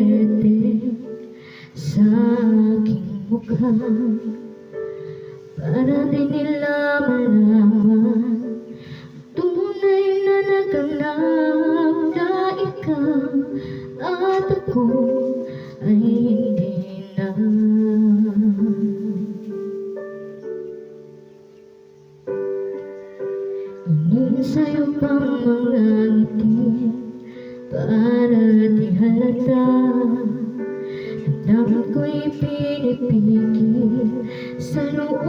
swerte sa aking mukha, para di nila malaman tunay na naganap na ikaw at ako ay hindi na. Hingin sa'yo pang mga ngiti para di halata, damdamin ko'y pinipigil, sa loob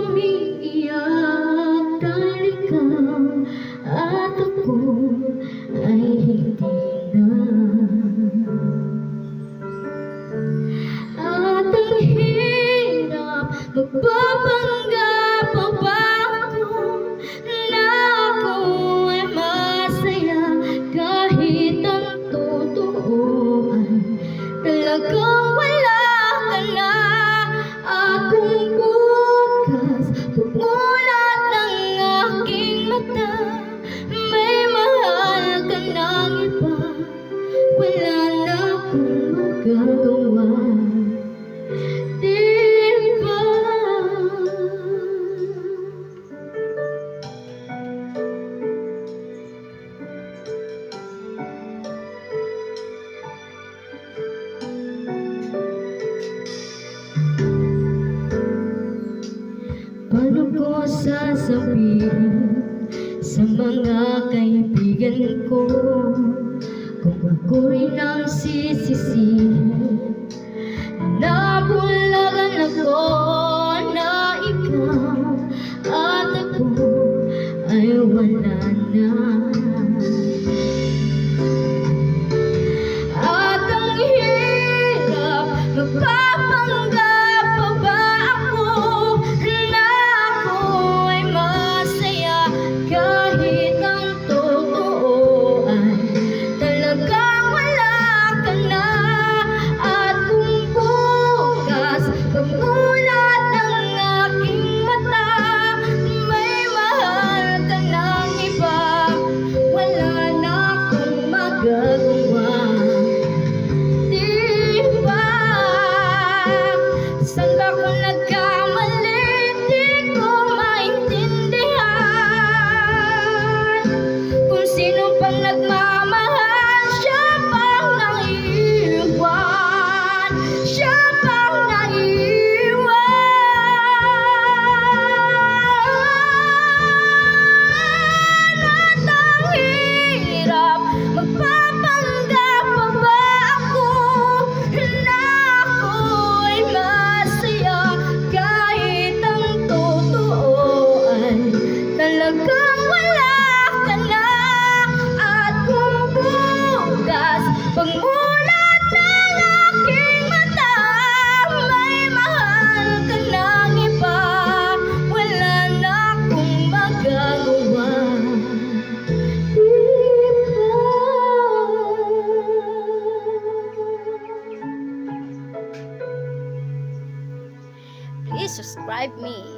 umiiyak dahil ikaw at ako ay hindi na. At ang hirap, magpapanggap pa ba ako na ako ay masaya, kahit ang totoo ay talagang wala ka na. At kung bukas pagmulat ng aking mata, may mahal ka ng iba, wala na akong magagawa. Diba? Paano ko sasabihin sa mga kaibigan ko kung ako rin ang sisisihin? Nabulagan ako na ikaw at ako ay wala na. At ang hirap, magpapanggap pa ba ako na ako ay masaya, kahit ang totoo ay talagang wala ka na. At kung bukas pagmulat ng aking mata, may mahal ka ng iba, wala na akong magagawa. Diba? Saan ba ko nagkamali? Di ko maintindihan. Kung sino pang nagmamahal, siya pang naiiwan, siya pang naiiwan. At ang hirap, magpapanggap pa ba ako na ako'y masaya, kahit ang totoo ay talagang wala ka na. At kung bukas pagmulat ng aking mata, may mahal ka ng iba, wala na akong magagawa. Please subscribe me.